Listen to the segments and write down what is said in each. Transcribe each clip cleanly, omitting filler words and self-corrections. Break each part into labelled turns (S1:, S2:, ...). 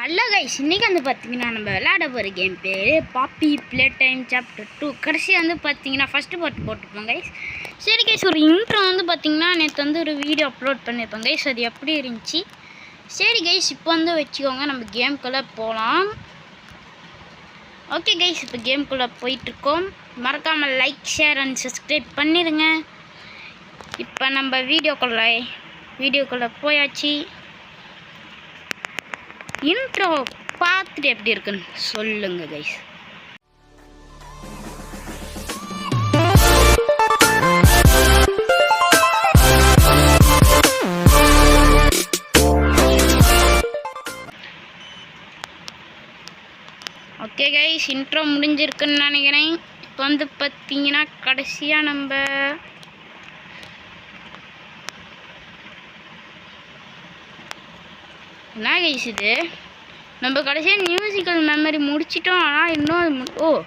S1: Hello guys, இன்றைக்கி வந்து பார்த்தீங்கன்னா நம்ம விளையாட போகிற கேம் பேர் பாப்பி ப்ளே டைம் சாப்டர் 2. கடைசியாக வந்து பார்த்தீங்கன்னா ஃபஸ்ட்டு பார்ட் போட்டுப்போம் கைஸ். சரி கைஸ், ஒரு இன்ட்ரோ வந்து பார்த்தீங்கன்னா நேற்று வந்து ஒரு வீடியோ அப்லோட் பண்ணியிருப்போம் கைஸ். அது எப்படி இருந்துச்சு? சரி கைஸ், இப்போ வந்து வச்சுக்கோங்க, நம்ம கேம்குள்ளே போகலாம். ஓகே கைஸ், இப்போ கேம்குள்ளே போயிட்டுருக்கோம். மறக்காமல் லைக், ஷேர் அண்ட் சப்ஸ்கிரைப் பண்ணிடுங்க. இப்போ நம்ம வீடியோக்குள்ளே போயாச்சு. இன்ட்ரோ பார்த்துட்டு எப்படி இருக்குன்னு சொல்லுங்க கைஸ். ஓகே கைஸ், இன்ட்ரோ முடிஞ்சிருக்குன்னு நினைக்கிறேன். இப்போ வந்து பார்த்தீங்கன்னா கடைசியாக நம்ம என்ன கைஸ் இது, நம்ம கடைசியாக மியூசிக்கல் மெமரி முடிச்சிட்டோம். ஆனால் இன்னும்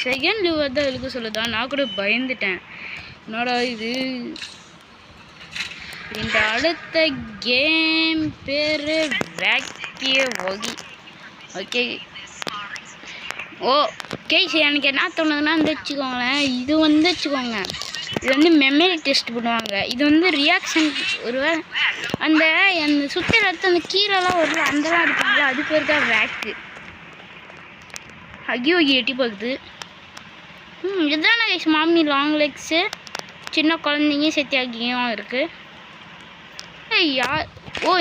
S1: செகண்ட் லீவ் தான் எழுத சொல்லுதா? நான் கூட பயந்துட்டேன், என்னடா இது. இந்த அடுத்த கேம் பேர் வேக்கிய வகி. ஓகே கைஸ், எனக்கு என்ன தோணுதுன்னா வந்து வச்சுக்கோங்களேன், இது வந்து வச்சுக்கோங்க, இது வந்து மெமரி டெஸ்ட் பண்ணுவாங்க. இது வந்து ரியாக்ஷன் ஒரு அந்த சுற்றி எடுத்து அந்த கீழெல்லாம் ஒரு அந்தலாம் இருப்பாங்களா, அது பேர் தான் வேக்கு. ஹகி வகி எட்டி பார்க்குது. இதுதானே கைஸ் மாமி லாங் லெக்ஸு. சின்ன குழந்தைங்க செத்தியாகியும் இருக்குது. யார்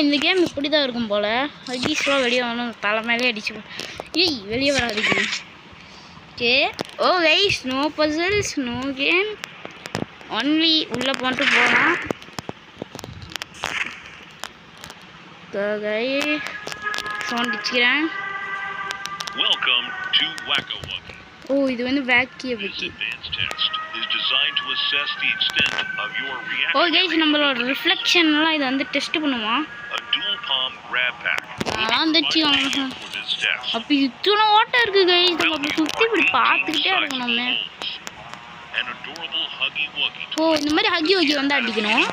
S1: இந்த கேம் இப்படி தான் இருக்கும் போல். ஹகீஸ்லாம் வெளியே வரணும், தலைமையிலே அடிச்சு. வெளியே வராது. Okay guys, no puzzles, no game, only உள்ளே போட்டு போகலாம். சவுண்ட் வச்சுக்கிறேன். இது வந்து வேக்கிய வகி. கைஸ், நம்மளோட ரிஃப்ளெக்ஷன்லாம் இதை வந்து டெஸ்ட் பண்ணுவோம். அப்போ இத்தனை ஓட்டம் இருக்கு கைஸ், நம்ம அப்படி சுற்றி இப்படி பார்த்துக்கிட்டே இருக்கணுமே. இந்த மாதிரி ஹகி வகி வந்து அடிக்கணும்.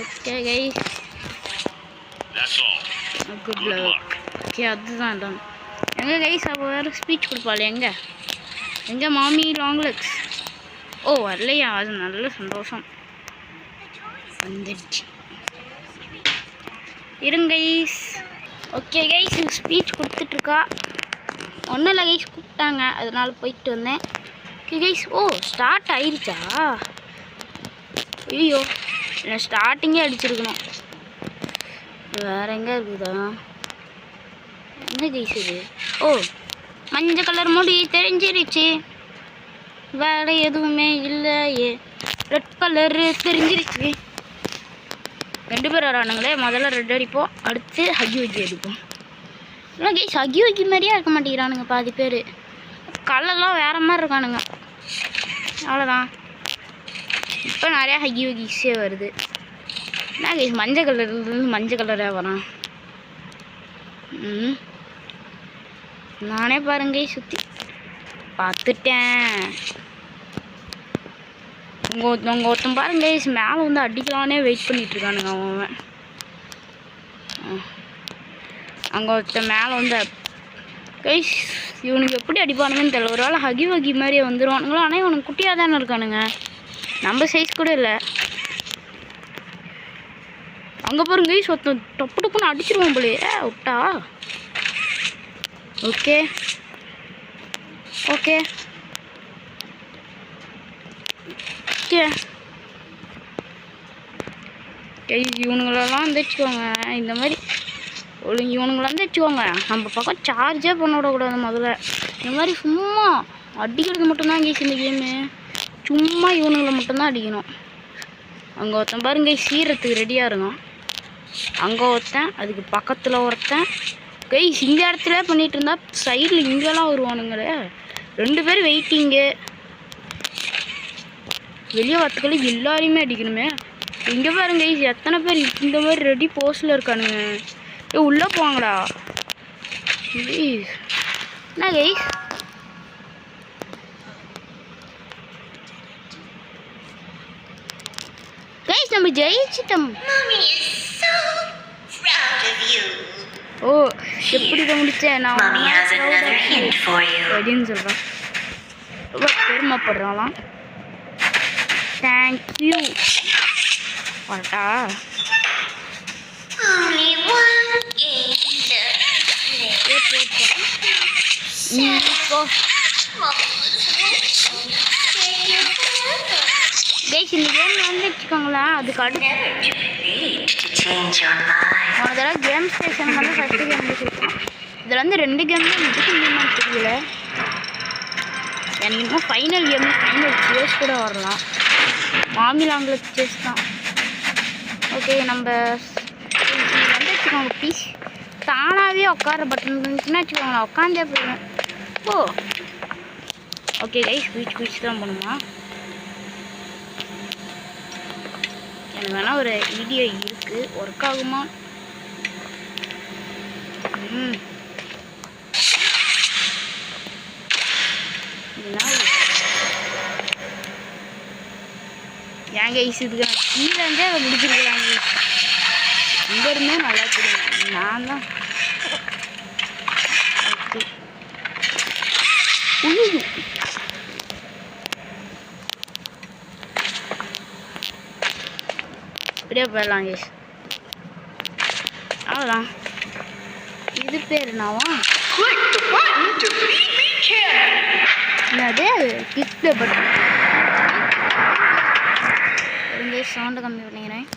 S1: Okay guys, good luck. Okay, அதுதான் தான். எங்கே கைஸ், அப்போ வேறு ஸ்பீச் கொடுப்பாள். எங்கே மாமி லாங் லெக்ஸ்? வரலையா? அது நல்ல சந்தோஷம். வந்துடுச்சு. இருங்க கைஸ். ஓகே கைஸ், ஸ்பீச் கொடுத்துட்ருக்கா. ஒன்றும் இல்லை கைஸ், கூப்பிட்டாங்க, அதனால போயிட்டு வந்தேன். ஓகே கைஸ், ஸ்டார்ட் ஆயிடுச்சா? ஐயோ, நான் ஸ்டார்டிங்கே அடிச்சிருக்கணும். வேற எங்கே இருக்குதா? என்ன கைஸ் இது? மஞ்சள் கலர் முடி தெரிஞ்சிருச்சு, வேற எதுவுமே இல்லையே. ரெட் கலரு தெரிஞ்சிருச்சு. 2 பேர் வரானுங்களே. முதல்ல ரெட் அடிப்போம், அடுத்து ஹகி வகி அடிப்போம். இல்லை கைஸ், ஹகி வகி மாதிரியே இருக்க மாட்டேங்கிறானுங்க பாதி பேர். கலர்லாம் வேற மாதிரி இருக்கானுங்க. அவ்வளோதான். இப்போ நிறையா ஹகி வகிஸே வருது. என்ன கைஸ், மஞ்சள் கலர்லேருந்து மஞ்சள் கலராக வரான். நானே பாருங்க சுற்றி பார்த்துட்டேன். உங்கள் ஒருத்தன் பாருங்க மேலே வந்து அடிக்கலானே வெயிட் பண்ணிகிட்ருக்கானுங்க. அவன் அங்கே ஒருத்தன் மேலே வந்து கைஸ், இவனுக்கு எப்படி அடிப்பானுங்கன்னு தெரியல. ஒரு வேளை ஹகி வகி மாதிரியே வந்துடுவானுங்களோ. ஆனால் இவனுக்கு குட்டியாக தானே இருக்கானுங்க, நம்ம சைஸ் கூட இல்லை. அங்கே பாருங்க கைஸ், ஒருத்தன் டப்பு டப்புன்னு அடிச்சிருவான் போலே விட்டா. ஓகே ஓகே ஓகே இவனுங்களெல்லாம் வந்து வச்சுக்கோங்க. இந்த மாதிரி இவனுங்களை வந்து வச்சுக்கோங்க, நம்ம பக்கம் சார்ஜே பண்ண விடக்கூடாது முதல்ல. இந்த மாதிரி சும்மா அடிக்கிறது மட்டும்தான் கேஸ் இந்த கேமு. சும்மா இவனுங்களை மட்டும்தான் அடிக்கணும். அங்கே ஒருத்தன் பாருங்க சீரத்துக்கு ரெடியாக இருக்கும். அங்கே ஒருத்தன், அதுக்கு பக்கத்தில் ஒருத்தன். கைஸ், இந்த இடத்துல பண்ணிகிட்டு இருந்தா சைடில் இங்கெல்லாம் வருவானுங்களே. 2 பேர் வெயிட்டிங்கு. வெளியே வரத்துக்குள்ள எல்லாரையுமே அடிக்கணுமே. இங்கே பாருங்க கைஸ், எத்தனை பேர் இந்த மாதிரி ரெடி போஸ்டில் இருக்கானுங்க. உள்ளே போவாங்கடா. என்ன கைஸ், கைஸ் நம்ம ஜெயிச்சிட்டோம். ஓ எப்படி இதை முடிச்சேன் நான் அப்படின்னு சொல்கிறேன். ரொம்ப பெருமைப்படுறாங்களாம். தேங்க்யூ வரட்டா. கைஸ் இந்த கேம் வந்து வச்சுக்கோங்களேன். அதுக்கு அடுத்து ஒரு தடவை கேம் ஸ்டேஷன் வந்து ஃபஸ்ட்டு கேம் முடிச்சிருக்கோம். இதில் வந்து 2 கேம் தான் முடிச்சுன்னு தெரியல. எனக்கு இன்னும் ஃபைனல் கேம் ஃபைனல் சேஸ் கூட வரலாம். மாமிலாங்கில் சேஸ் தான். ஓகே நம்ம வந்து வச்சுக்கோங்க ப்ளீஸ். தானாகவே உட்கார பட்டன் இருந்துச்சுன்னா வச்சுக்கோங்களேன் உட்காந்தே போயிடுவேன். ஓ ஓகே கைஸ் குயிச் தான் போகணுமா? எனக்கு வேணால் ஒரு வீடியோ இருக்குது, ஒர்க் ஆகுமா? ஏங்க கைஸ் இதுக்கு நான் கீழே முடிச்சிருக்கேன். இங்கே இருந்தே நல்லா தெரியும். நான் தான் இப்படியே போயிடலாம் கைஸ். அவ்வளோதான். இது பேர் என்னவா? என்னது கிக் பட்டன். சவுண்டை கம்மி பண்ணிக்கிறேன்.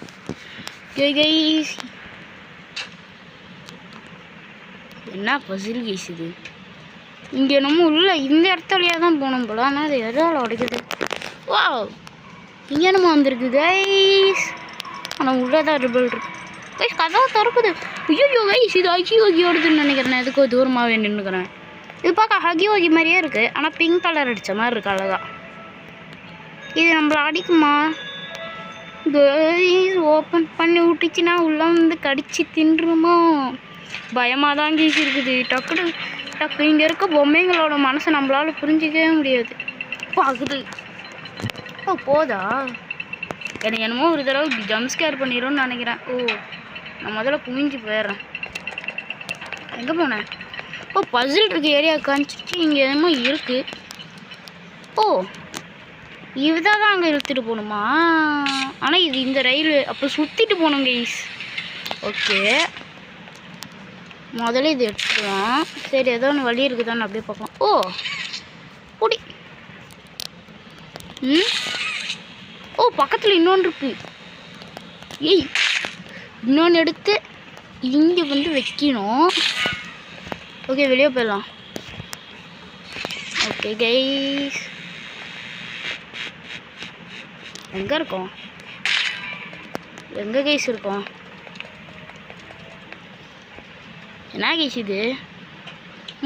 S1: என்ன பசில் கைஸ் இது? இங்கே நம்ம உள்ள இந்த இடத்துலையே தான் போகணும் போல. ஆனால் அது எதால் உடைக்குது. வா இங்கே நம்ம வந்திருக்கு கைஸ். ஆனால் உள்ளே தான் ரிபிள் இருக்கு கைஸ். கதவை திறக்குது. ஐயோ கைஸ் இது ஹகி ஓகியோடுதுன்னு நினைக்கிறேன். எதுக்கோ தூரமாகவே நின்றுக்கிறேன். இது பார்க்க ஹகி ஓகி மாதிரியே இருக்குது. ஆனால் பிங்க் கலர் அடித்த மாதிரி இருக்கு. அழகா இது நம்மளை அடிக்குமா? கைஸ் ஓப்பன் பண்ணி விட்டுச்சுன்னா உள்ளே வந்து கடிச்சு தின்றுமோ பயமாக தான் கைஸ் இருக்குது. டக்கு இங்கே இருக்க பொம்மைங்களோட மனசை நம்மளால் புரிஞ்சிக்கவே முடியாது. பார்க்குது. ஓ போதா? எனக்கு என்னமோ ஒரு தடவை ஜம்ப் ஸ்கேர் பண்ணிடும்னு நினைக்கிறேன். ஓ நான் முதல்ல குமிஞ்சு போயிடுறேன். எங்கே போனேன்? ஓ பசில் இருக்கு ஏரியா காமிச்சிச்சு. இங்கே என்னமோ இருக்குது. ஓ இதுதான் தான் அங்கே இழுத்துட்டு போகணுமா? ஆனால் இது இந்த ரயில் அப்போ சுற்றிட்டு போகணும் கைஸ். ஓகே முதல்ல இது எடுத்துக்கலாம். சரி ஏதோ ஒன்று வழி இருக்குதான்னு அப்படியே பார்க்கலாம். ஓ குடி. ஓ பக்கத்தில் இன்னொன்று இருக்கு. ஏய் இன்னொன்று எடுத்து இங்கே வந்து வைக்கணும். ஓகே வெளியே போயிடலாம். ஓகே கைஸ் எங்கே இருக்கோம்? எங்கே கைஸ் இருக்கோம்? என்ன கைஸ் இது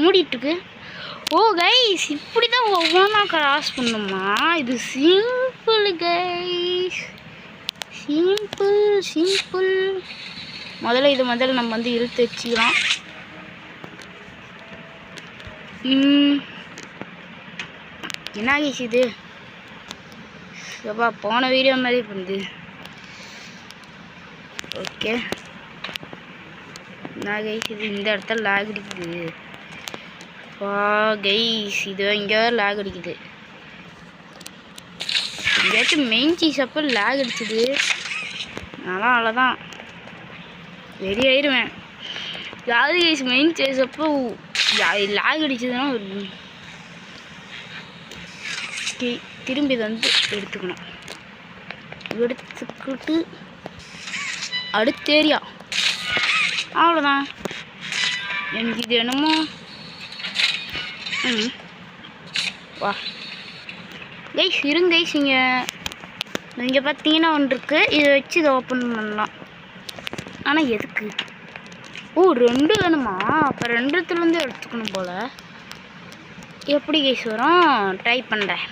S1: மூடிட்டுருக்கு? ஓ கைஸ் இப்படி தான் ஒவ்வொன்றா கிராஸ் பண்ணுமா? இது சிம்பிள் கைஸ். சிம்பிள். முதல்ல நம்ம வந்து இழுத்து வச்சுக்கலாம். என்ன கைஸ் இது? அப்பா போன வீடியோ மாதிரி பண்ணுது. ஓகே நான் கைஸ் இது இந்த இடத்துல லாக் அடிக்குது. வா கைஸ் இது இங்கே லாக் அடிக்குது. எங்கேயாச்சும் மெயின் சீஸ் அப்போ லாக் அடிச்சுது. நான்லாம் அவ்வளோதான் வெறி ஆயிடுவேன். யாரு கைஸ் மெயின் சீஸ் அப்போ லாக் அடிச்சதுன்னா திரும்பி இதை வந்து எடுத்துக்கணும். எடுத்துக்கிட்டு அடுத்த ஏரியா அவ்வளோதான். எனக்கு இது என்னமோ வா கைஸ் இருங்க கைஸ். இங்கே பார்த்தீங்கன்னா ஒன்று இருக்குது. இதை வச்சு இதை ஓப்பன் பண்ணலாம். ஆனால் எதுக்கு? ஓ 2 வேணுமா? அப்போ 2த்துலேருந்து எடுத்துக்கணும் போல். எப்படி கைஸ் வரும்? ட்ரை பண்ணுறேன்.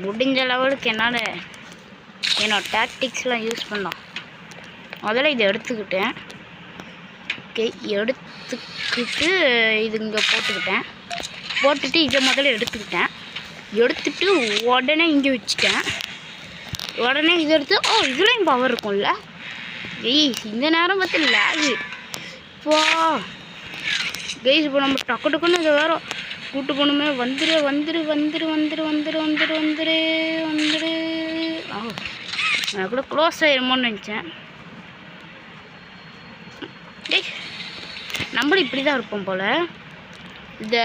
S1: முடிஞ்ச லெவலுக்கு என்னோட டாக்டிக்ஸ்லாம் யூஸ் பண்ணோம். முதல்ல இதை எடுத்துக்கிட்டேன். ஓகே எடுத்துக்கிட்டு இது இங்கே போட்டுட்டு இதை முதல்ல எடுத்துக்கிட்டு உடனே இங்கே வச்சுட்டேன். உடனே இது எடுத்து இதுலேயும் பவர் இருக்கும்ல. இந்த நேரம் பார்த்து லேகு இப்போ கைஸ். இப்போ நம்ம டக்கு டக்குன்னு இதை வேறு கூட்டு போகணுமே. வந்துரு வந்துரு வந்துரு வந்துரு வந்துரு வந்துரு வந்துரு வந்துரு. நான் கூட க்ளோஸ் ஆயிருமோன்னு நினச்சேன். நம்மளும் இப்படி தான் இருப்போம் போல். த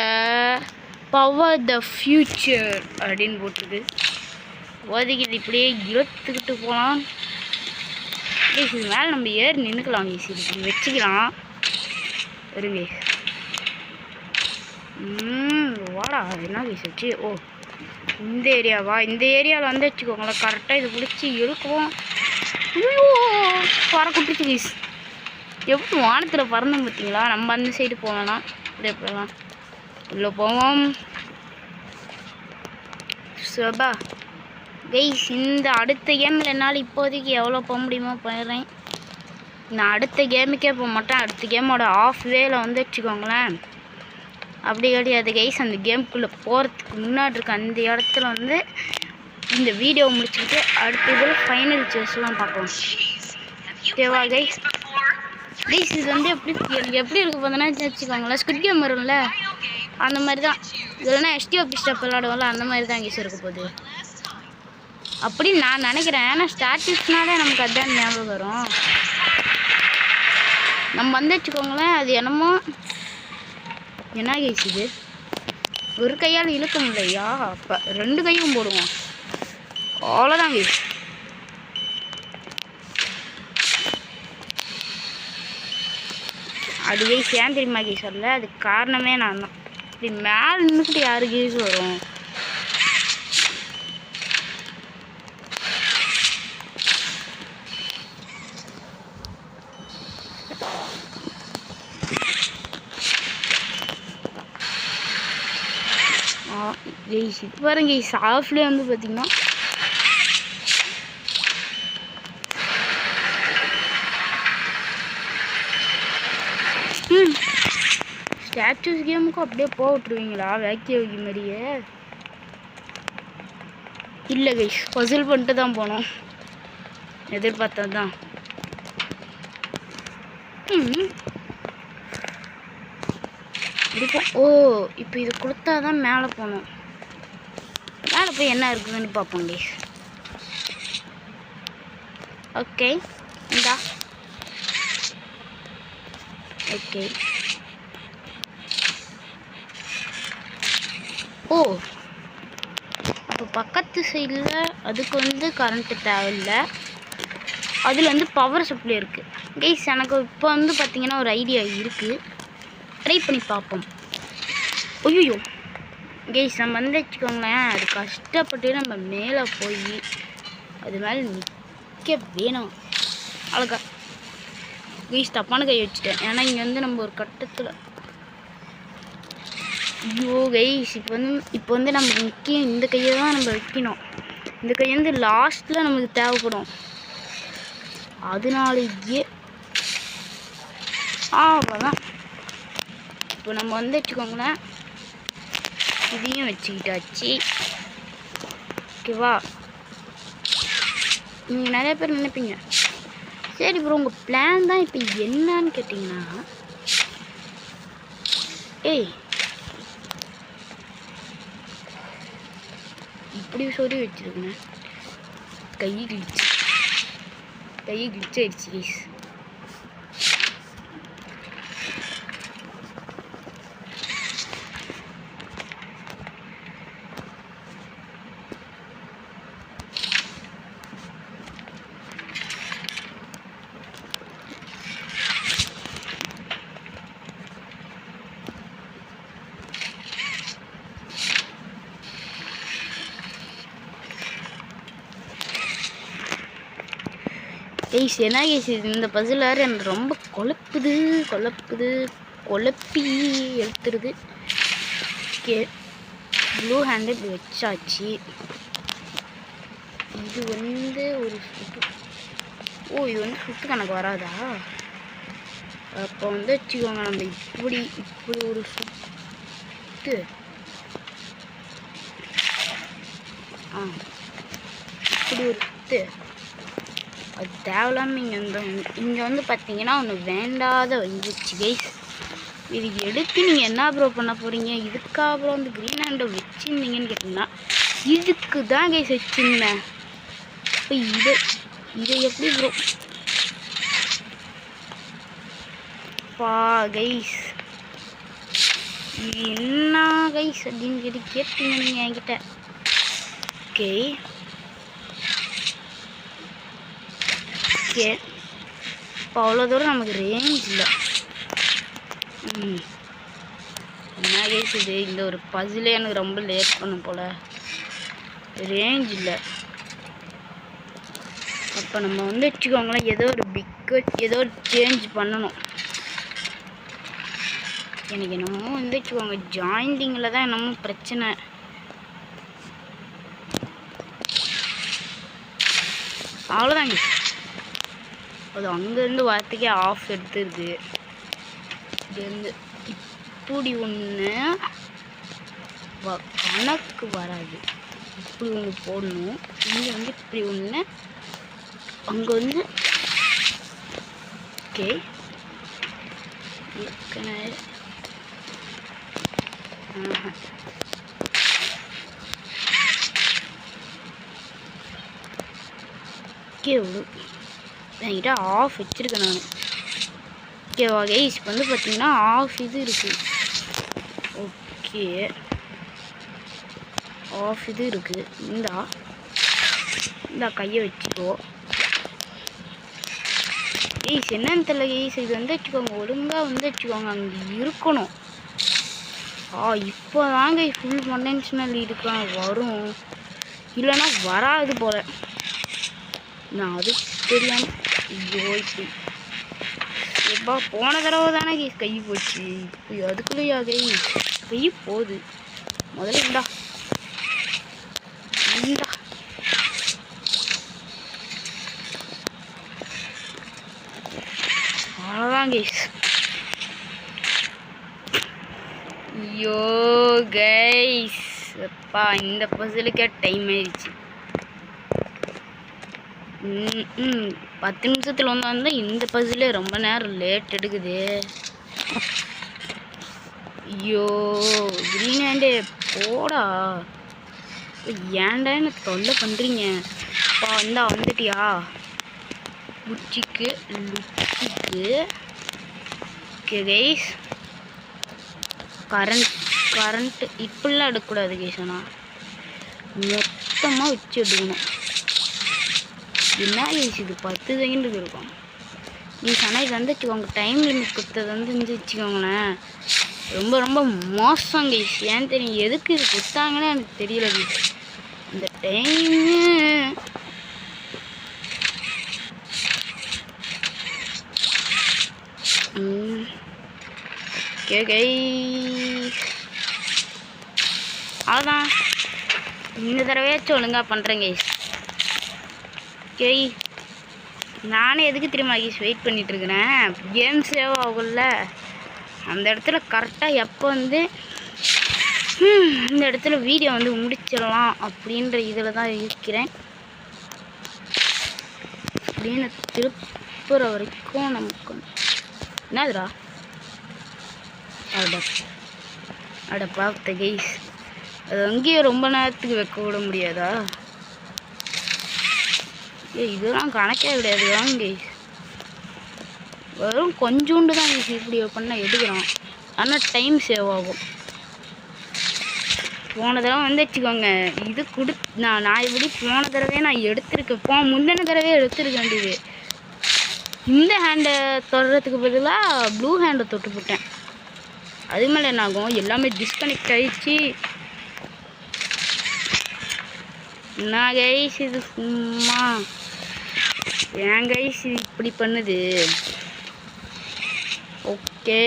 S1: பவர் த ஃப்யூச்சர் அப்படின்னு போட்டுருக்கு. ஒதுக்கிது இப்படியே இழுத்துக்கிட்டு போகலாம். இது மேலே நம்ம ஏறி நின்றுக்கலாம். இப்படி வச்சுக்கலாம். இருங்க வாடா. என்ன கேஸ் வச்சு இந்த ஏரியாவா? இந்த ஏரியாவில் வந்து வச்சுக்கோங்களேன். கரெக்டாக இது பிடிச்சி இழுக்குவோம். ஐயோ பறக்குட்டுச்சு கேஸ். எப்படி வானத்தில் பறந்தோம் பார்த்தீங்களா? நம்ம அந்த சைடு போகலன்னா அப்படியே போகலாம். உள்ளே போவோம். சபா கைஸ், இந்த அடுத்த கேமில் என்னால் இப்போதைக்கு எவ்வளோ போக முடியுமோ போயிடுறேன். நான் அடுத்த கேமுக்கே போக மாட்டேன். அடுத்த கேமோட ஆஃப் வேல வந்து வச்சுக்கோங்களேன். அப்படி கிடையாது கைஸ். அந்த கேமுக்குள்ளே போகிறதுக்கு முன்னாடி இருக்க அந்த இடத்துல வந்து இந்த வீடியோ முடிச்சுக்கிட்டு அடுத்த இதில் ஃபைனல் சேஸ்லாம் பார்க்கலாம். ஓகேவா கைஸ்? கைஸ் இது வந்து எனக்கு எப்படி இருக்குது பார்த்தோன்னா வச்சுக்கோங்களேன். ஸ்குட் கேம் வரும்ல அந்த மாதிரி தான். இல்லைன்னா எஸ்டிஓபி ஸ்டெப் விளாடுவோம்ல அந்த மாதிரி தான் கைஸ் இருக்க போகுது அப்படின்னு நான் நினைக்கிறேன். ஏன்னா ஸ்டாட்டிக்ஸ்னாலே நமக்கு அதுதான் ஞாபகம் வரும். நம்ம வந்து வச்சுக்கோங்களேன். அது என்னமோ என்ன கைஸ் இது ஒரு கையால் இழுக்க முடியலையா? அப்போ 2 கையும் போடுவோம். அவ்வளோதான் கைஸ். அது கைஸ் ஏன் தெரியுமா கைஸ் வரல? அதுக்கு காரணமே நான் தான். இப்படி மேலே நின்றுக்கிட்டு யாரு கைஸ் வரும்? கைஸ் இப்போ பாருங்க கைஸ் ஆஃப்லேயே வந்து பார்த்தீங்கன்னா ஸ்டாச்சூஸ் கேமுக்கும் அப்படியே போக விட்டுருவீங்களா? வேக்கிய வைக்க மாதிரியே இல்லை கைஸ். பசில் பண்ணிட்டு தான் போனோம். எதிர்பார்த்தது தான். இருக்கும். இப்போ இது கொடுத்தா தான் மேலே போகணும். மேலே போய் என்ன இருக்குதுன்னு பார்ப்போம் கைஸ். ஓகே இந்தா. ஓகே அப்போ பக்கத்து சைடில் அதுக்கு வந்து கரண்ட்டு தேவையில்லை. அதில் வந்து பவர் சப்ளை இருக்குது கைஸ். எனக்கு இப்போ வந்து பார்த்திங்கன்னா ஒரு ஐடியா இருக்குது. ட்ரை பண்ணி பார்ப்போம். ஐயோ கைஸ் நம்ம வந்து வச்சுக்கோங்களேன். அது கஷ்டப்பட்டு நம்ம மேலே போய் அது மேலே நிற்க வேணும். அழகா கைஸ் தப்பான கை வச்சுட்டேன். ஏன்னா இங்கே வந்து நம்ம ஒரு கட்டத்தில் ஐயோ கைஸ் இப்போ வந்து நம்ம முக்கியம் இந்த கையை தான் நம்ம வைக்கணும். இந்த கை வந்து லாஸ்ட்டில் நமக்கு தேவைப்படும். அதனாலேயே அவ்வளோதான். இப்போ நம்ம வந்து வச்சுக்கோங்களேன் இதையும் வச்சுக்கிட்டாச்சு. ஓகேவா? நீங்கள் நிறைய பேர் நினைப்பீங்க சரி ப்ரோ உங்கள் பிளான் தான் இப்போ என்னன்னு கேட்டிங்கன்னா இப்படி சொல்லி வச்சுருக்கேன். கை கிழிச்சு ஆயிடுச்சு கைஸ். கைஸ் என்ன கைஸ் இந்த பசில் வேறு எனக்கு ரொம்ப குழப்பி எடுத்துருது. ஓகே ப்ளூ ஹேண்டு இப்படி வச்சாச்சு. இது வந்து ஒரு சுட்டு இது வந்து சுட்டு கணக்கு வராதா? அப்போ வந்து வச்சுக்கோங்க நம்ம இப்படி ஒரு சுட்டு இப்படி ஒரு எடுத்து அது தேவையில்லாமல் இங்கே வந்து பார்த்தீங்கன்னா ஒன்று வேண்டாத வந்துச்சு கைஸ். இது எடுத்து நீங்கள் என்ன ப்ரோ பண்ண போகிறீங்க? இதுக்காக ப்ரோ வந்து க்ரீன் ஹேண்டை வச்சுருந்தீங்கன்னு கேட்டிங்கன்னா இதுக்கு தான் கைஸ் வச்சுருந்தேன். இப்போ இதை எப்படி ப்ரோ கைஸ் இது என்ன கைஸ் அப்படின்னு சொல்லி கேட்பீங்க நீங்கள் என்கிட்ட. ஓகே ஓகே இப்போ அவ்வளோ தூரம் நமக்கு ரேஞ்ச் இல்லை. என்ன கைஸ் இது? இந்த ஒரு பசிலே எனக்கு ரொம்ப லேட் பண்ணும் போல். ரேஞ்ச் இல்லை. அப்போ நம்ம வந்து வச்சுக்கோங்களேன் ஏதோ ஒரு சேஞ்ச் பண்ணணும். எனக்கு என்னமோ வந்து வச்சுக்கோங்க ஜாயிண்டிங்கில் தான் என்னமோ பிரச்சனை. அவ்வளோதாங்க. அது அங்கேருந்து வார்த்தைக்கே ஆஃப் எடுத்துருது. இதுலேருந்து இப்படி ஒன்று கணக்கு வராது. இப்படி ஒன்று போடணும். இங்கே வந்து இப்படி ஒன்று அங்கே வந்து ஓகே என்கிட்ட ஆஃப் வச்சுருக்கேன் நான். ஓகேவா கைஸ்? இப்போ வந்து பார்த்தீங்கன்னா ஆஃப் இது இருக்குது. ஓகே ஆஃப் இது இருக்குது. இந்த கையை வச்சுக்கோ கைஸ். என்னன்னு தெரியல கைஸ். இது வந்து வச்சுக்கோங்க ஒழுங்காக வந்து வச்சுக்கோங்க அங்கே இருக்கணும். இப்போ தாங்க ஃபுல் பொட்டன்ஷியல் இருக்கான் வரும், இல்லைன்னா வராது போல். நான் அது தெரியாமல் ஐயோ இப்படி எப்பா போன தடவை தானே கை போச்சு. இப்போ அதுக்குள்ளேயா கை போகுது. முதல்ல இந்தா அவ்வளோதான் கைஸ். ஐயோ கைஸ் அப்பா இந்த பசிலுக்கே டைம் ஆயிடுச்சு. 10 நிமிஷத்தில் வந்தால் இந்த பசிலே ரொம்ப நேரம் லேட் எடுக்குது. ஐயோ க்ரீன் ஹேண்டே போடா. ஏன்டா எனக்கு தொல்லை பண்ணுறீங்க? இந்தா வந்துட்டியா லுச்சிக்கு. Okay guys. கரண்ட் இப்படிலாம் எடுக்கக்கூடாது கைஸ். ஆனால் மொத்தமாக வச்சு எடுக்கணும். என்ன கைஸ் இது 10 செகண்டுக்கு இருக்கும் கைஸ். ஆனால் இது வந்து வச்சுக்கோங்க டைம் லிமிட் கொடுத்தது வந்து வச்சுக்கோங்களேன் ரொம்ப ரொம்ப மோசம் கைஸ். ஏன்னு தெரியும் எதுக்கு இது கொடுத்தாங்கன்னு எனக்கு தெரியல கைஸ். இந்த டைமு ஓகே கைஸ் அவ்வளோதான். இந்த தடவையாச்சும் ஒழுங்காக பண்ணுறேன் கைஸ். ஓகே நானே எதுக்கு தெரியுமா கைஸ் வெயிட் பண்ணிகிட்ருக்கிறேன். கேம் சேவ் ஆகும்ல அந்த இடத்துல கரெக்டாக எப்போ வந்து இந்த இடத்துல வீடியோ வந்து முடிச்சிடலாம் அப்படின்ற இதில் தான் இருக்கிறேன். அப்படின்னு திருப்புற வரைக்கும் நமக்கு என்னதுடா அட பார்த்த கைஸ். அது அங்கேயே ரொம்ப நேரத்துக்கு வைக்க விட முடியாதா? இதெல்லாம் கணக்கே கிடையாது வாங்க கைஸ். வெறும் கொஞ்சோண்டு தான் கைஸ் இப்படி பண்ணால் எடுக்கிறோம். ஆனால் டைம் சேவ் ஆகும். போன தடவை வந்து வச்சுக்கோங்க இது நான் இப்படி போன தடவையே நான் எடுத்திருக்கேன். முந்தின தடவையே எடுத்துருக்க வேண்டியது. இந்த ஹேண்டை தொடுறதுக்கு பதிலாக ப்ளூ ஹேண்டை தொட்டு போட்டேன். அது மேலே என்ன ஆகும் எல்லாமே டிஸ்கனெக்ட் ஆகிடுச்சு. என்ன கைஸ் இது சும்மா ஏன் கைஸ் இது இப்படி பண்ணுது? ஓகே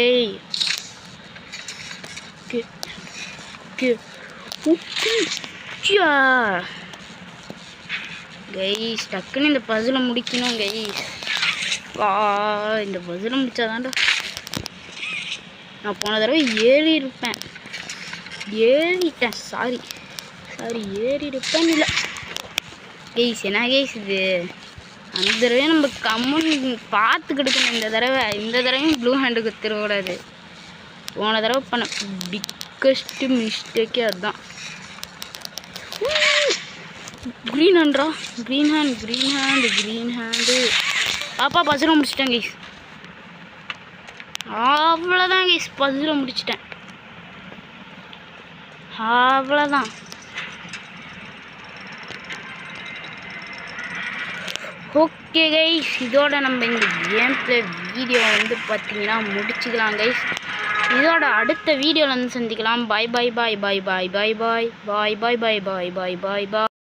S1: கைஸ் டக்குன்னு இந்த பசிலை முடிக்கணும் கைஸ். இந்த பசிலை முடிச்சாதான்டா. நான் போன தடவை ஏறிட்டேன் சாரி ஏறியிருப்பேன் இல்லை கைஸ் என்ன கைஸ் இது? அந்த தடவை நம்ம கம்முன்னு பார்த்துக்கிடுக்கணும். இந்த தடவையும் ப்ளூ ஹேண்டு குத்திடக்கூடாது. போன தடவை பண்ண பிக்கஸ்ட் மிஸ்டேக்கே அதுதான். க்ரீன் ஹேண்ட்ரா, க்ரீன் ஹேண்டு. பாப்பா பஸ்ஸில் முடிச்சிட்டேன் கைஸ். அவ்வளோதான் கைஸ், பஸ்ஸில் முடிச்சிட்டேன். அவ்வளோதான். ஓகே கைஸ், இதோட நம்ம இந்த கேம் பிளே வீடியோ வந்து பார்த்தீங்கன்னா முடிச்சுக்கலாம் கைஸ். இதோட அடுத்த வீடியோவில் வந்து சந்திக்கலாம். பாய் பாய் பாய் பாய் பாய் பாய் பாய் பாய் பாய் பாய் பாய் பாய் பாய் பாய்.